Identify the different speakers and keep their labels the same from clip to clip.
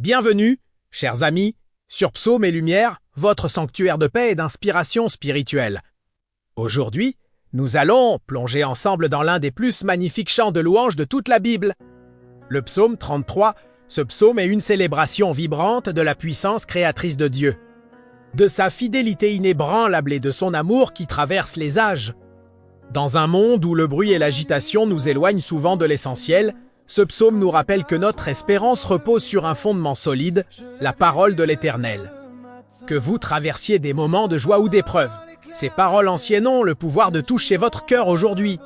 Speaker 1: Bienvenue, chers amis, sur Psaumes et Lumière, votre sanctuaire de paix et d'inspiration spirituelle. Aujourd'hui, nous allons plonger ensemble dans l'un des plus magnifiques chants de louange de toute la Bible. Le psaume 33, ce psaume est une célébration vibrante de la puissance créatrice de Dieu, de sa fidélité inébranlable et de son amour qui traverse les âges. Dans un monde où le bruit et l'agitation nous éloignent souvent de l'essentiel, ce psaume nous rappelle que notre espérance repose sur un fondement solide, la parole de l'Éternel. Que vous traversiez des moments de joie ou d'épreuve, ces paroles anciennes ont le pouvoir de toucher votre cœur aujourd'hui.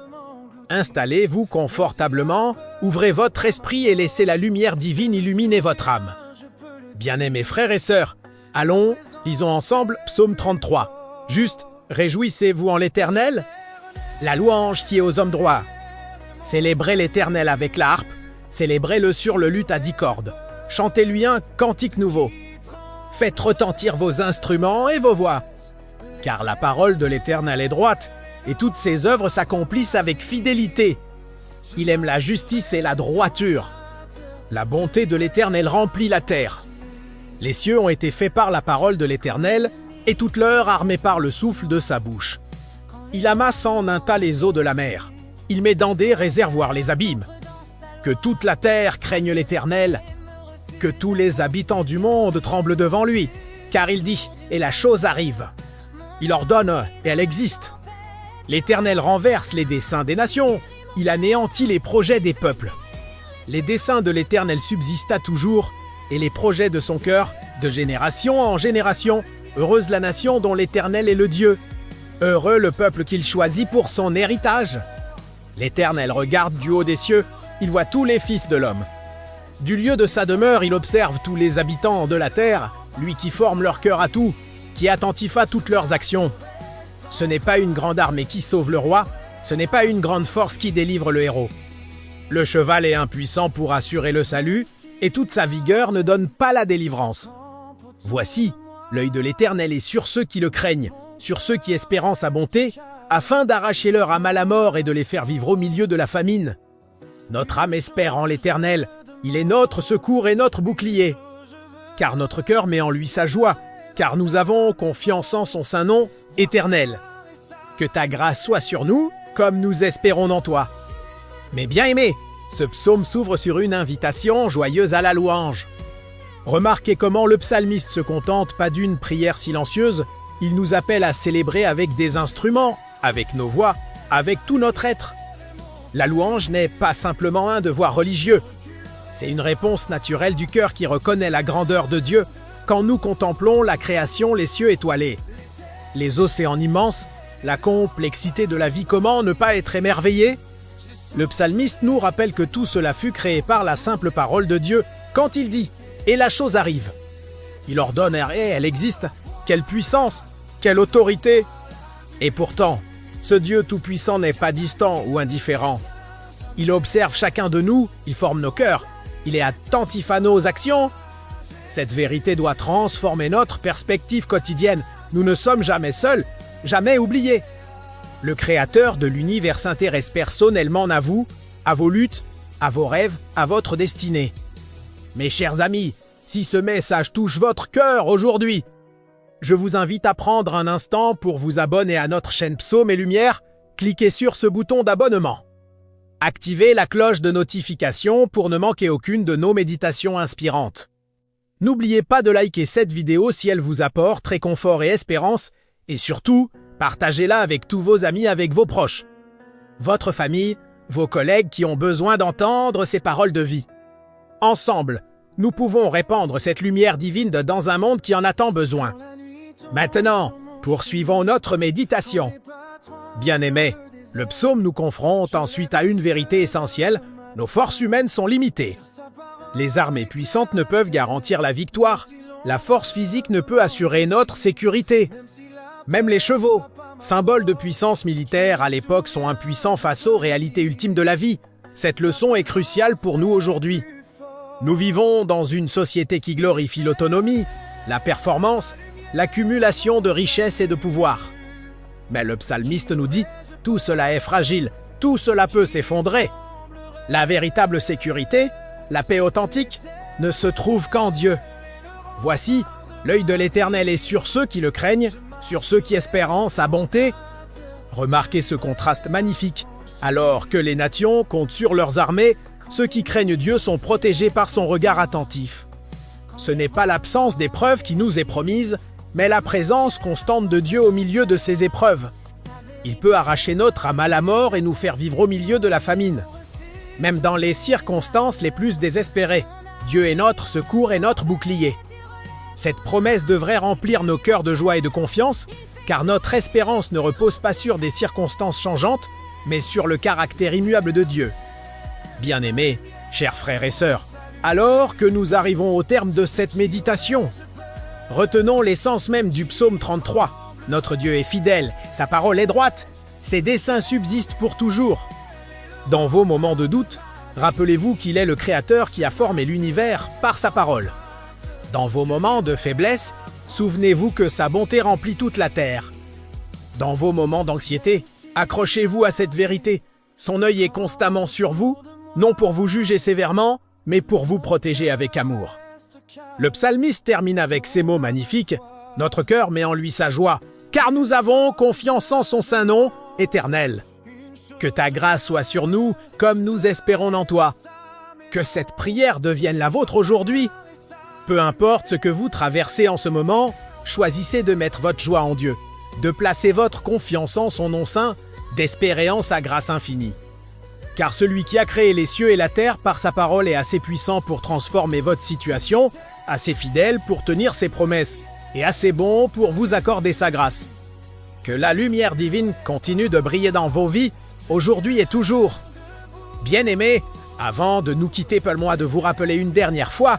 Speaker 1: Installez-vous confortablement, ouvrez votre esprit et laissez la lumière divine illuminer votre âme. Bien-aimés frères et sœurs, allons, lisons ensemble Psaume 33. Juste, réjouissez-vous en l'Éternel. La louange sied aux hommes droits. Célébrez l'Éternel avec la harpe, célébrez-le sur le luth à 10 cordes. Chantez-lui un cantique nouveau. Faites retentir vos instruments et vos voix. Car la parole de l'Éternel est droite, et toutes ses œuvres s'accomplissent avec fidélité. Il aime la justice et la droiture. La bonté de l'Éternel remplit la terre. Les cieux ont été faits par la parole de l'Éternel, et toute l'heure armée par le souffle de sa bouche. Il amasse en un tas les eaux de la mer. Il met dans des réservoirs les abîmes. Que toute la terre craigne l'Éternel. Que tous les habitants du monde tremblent devant lui. Car il dit, et la chose arrive. Il ordonne, et elle existe. L'Éternel renverse les desseins des nations. Il anéantit les projets des peuples. Les desseins de l'Éternel subsistent à toujours, et les projets de son cœur, de génération en génération. Heureuse la nation dont l'Éternel est le Dieu. Heureux le peuple qu'il choisit pour son héritage. L'Éternel regarde du haut des cieux, il voit tous les fils de l'homme. Du lieu de sa demeure, il observe tous les habitants de la terre, lui qui forme leur cœur à tout, qui est attentif à toutes leurs actions. Ce n'est pas une grande armée qui sauve le roi, ce n'est pas une grande force qui délivre le héros. Le cheval est impuissant pour assurer le salut, et toute sa vigueur ne donne pas la délivrance. Voici, l'œil de l'Éternel est sur ceux qui le craignent, sur ceux qui espèrent sa bonté, afin d'arracher leur âme à la mort et de les faire vivre au milieu de la famine. Notre âme espère en l'Éternel, il est notre secours et notre bouclier. Car notre cœur met en lui sa joie, car nous avons confiance en son saint nom, Éternel. Que ta grâce soit sur nous, comme nous espérons en toi. Mes bien-aimés, ce psaume s'ouvre sur une invitation joyeuse à la louange. Remarquez comment le psalmiste se contente pas d'une prière silencieuse, il nous appelle à célébrer avec des instruments, avec nos voix, avec tout notre être. La louange n'est pas simplement un devoir religieux. C'est une réponse naturelle du cœur qui reconnaît la grandeur de Dieu quand nous contemplons la création, les cieux étoilés. Les océans immenses, la complexité de la vie, comment ne pas être émerveillé? Le psalmiste nous rappelle que tout cela fut créé par la simple parole de Dieu quand il dit « Et la chose arrive ». Il ordonne et elle existe. Quelle puissance, quelle autorité! Et pourtant, ce Dieu tout-puissant n'est pas distant ou indifférent. Il observe chacun de nous, il forme nos cœurs, il est attentif à nos actions. Cette vérité doit transformer notre perspective quotidienne. Nous ne sommes jamais seuls, jamais oubliés. Le Créateur de l'univers s'intéresse personnellement à vous, à vos luttes, à vos rêves, à votre destinée. Mes chers amis, si ce message touche votre cœur aujourd'hui, je vous invite à prendre un instant pour vous abonner à notre chaîne Psaumes et Lumière. Cliquez sur ce bouton d'abonnement. Activez la cloche de notification pour ne manquer aucune de nos méditations inspirantes. N'oubliez pas de liker cette vidéo si elle vous apporte réconfort et espérance, et surtout, partagez-la avec tous vos amis, avec vos proches, votre famille, vos collègues qui ont besoin d'entendre ces paroles de vie. Ensemble, nous pouvons répandre cette lumière divine dans un monde qui en a tant besoin. Maintenant, poursuivons notre méditation. Bien-aimés, le psaume nous confronte ensuite à une vérité essentielle, nos forces humaines sont limitées. Les armées puissantes ne peuvent garantir la victoire, la force physique ne peut assurer notre sécurité. Même les chevaux, symboles de puissance militaire à l'époque, sont impuissants face aux réalités ultimes de la vie. Cette leçon est cruciale pour nous aujourd'hui. Nous vivons dans une société qui glorifie l'autonomie, la performance, l'accumulation de richesses et de pouvoir. Mais le psalmiste nous dit « Tout cela est fragile, tout cela peut s'effondrer ». La véritable sécurité, la paix authentique, ne se trouve qu'en Dieu. Voici, l'œil de l'Éternel est sur ceux qui le craignent, sur ceux qui espèrent en sa bonté. Remarquez ce contraste magnifique. Alors que les nations comptent sur leurs armées, ceux qui craignent Dieu sont protégés par son regard attentif. Ce n'est pas l'absence d'épreuves qui nous est promise, mais la présence constante de Dieu au milieu de ces épreuves. Il peut arracher notre âme à la mort et nous faire vivre au milieu de la famine. Même dans les circonstances les plus désespérées, Dieu est notre secours et notre bouclier. Cette promesse devrait remplir nos cœurs de joie et de confiance, car notre espérance ne repose pas sur des circonstances changeantes, mais sur le caractère immuable de Dieu. Bien-aimés, chers frères et sœurs, alors que nous arrivons au terme de cette méditation, retenons l'essence même du psaume 33. Notre Dieu est fidèle, sa parole est droite, ses desseins subsistent pour toujours. Dans vos moments de doute, rappelez-vous qu'il est le Créateur qui a formé l'univers par sa parole. Dans vos moments de faiblesse, souvenez-vous que sa bonté remplit toute la terre. Dans vos moments d'anxiété, accrochez-vous à cette vérité. Son œil est constamment sur vous, non pour vous juger sévèrement, mais pour vous protéger avec amour. Le psalmiste termine avec ces mots magnifiques. Notre cœur met en lui sa joie, car nous avons confiance en son saint nom, éternel. Que ta grâce soit sur nous, comme nous espérons en toi. Que cette prière devienne la vôtre aujourd'hui. Peu importe ce que vous traversez en ce moment, choisissez de mettre votre joie en Dieu, de placer votre confiance en son nom saint, d'espérer en sa grâce infinie. Car celui qui a créé les cieux et la terre par sa parole est assez puissant pour transformer votre situation, assez fidèle pour tenir ses promesses, et assez bon pour vous accorder sa grâce. Que la lumière divine continue de briller dans vos vies, aujourd'hui et toujours. Bien-aimés, avant de nous quitter, permettez-moi de vous rappeler une dernière fois,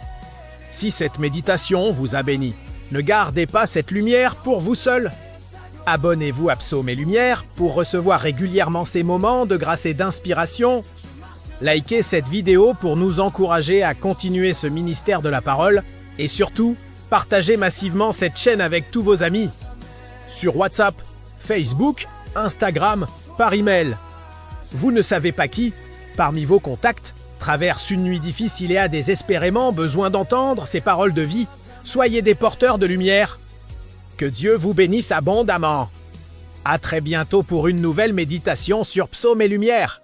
Speaker 1: si cette méditation vous a béni, ne gardez pas cette lumière pour vous seul. Abonnez-vous à Psaumes et Lumière pour recevoir régulièrement ces moments de grâce et d'inspiration. Likez cette vidéo pour nous encourager à continuer ce ministère de la parole et surtout, partagez massivement cette chaîne avec tous vos amis. Sur WhatsApp, Facebook, Instagram, par email. Vous ne savez pas qui, parmi vos contacts, traverse une nuit difficile et a désespérément besoin d'entendre ces paroles de vie. Soyez des porteurs de lumière. Que Dieu vous bénisse abondamment. À très bientôt pour une nouvelle méditation sur Psaumes et Lumière.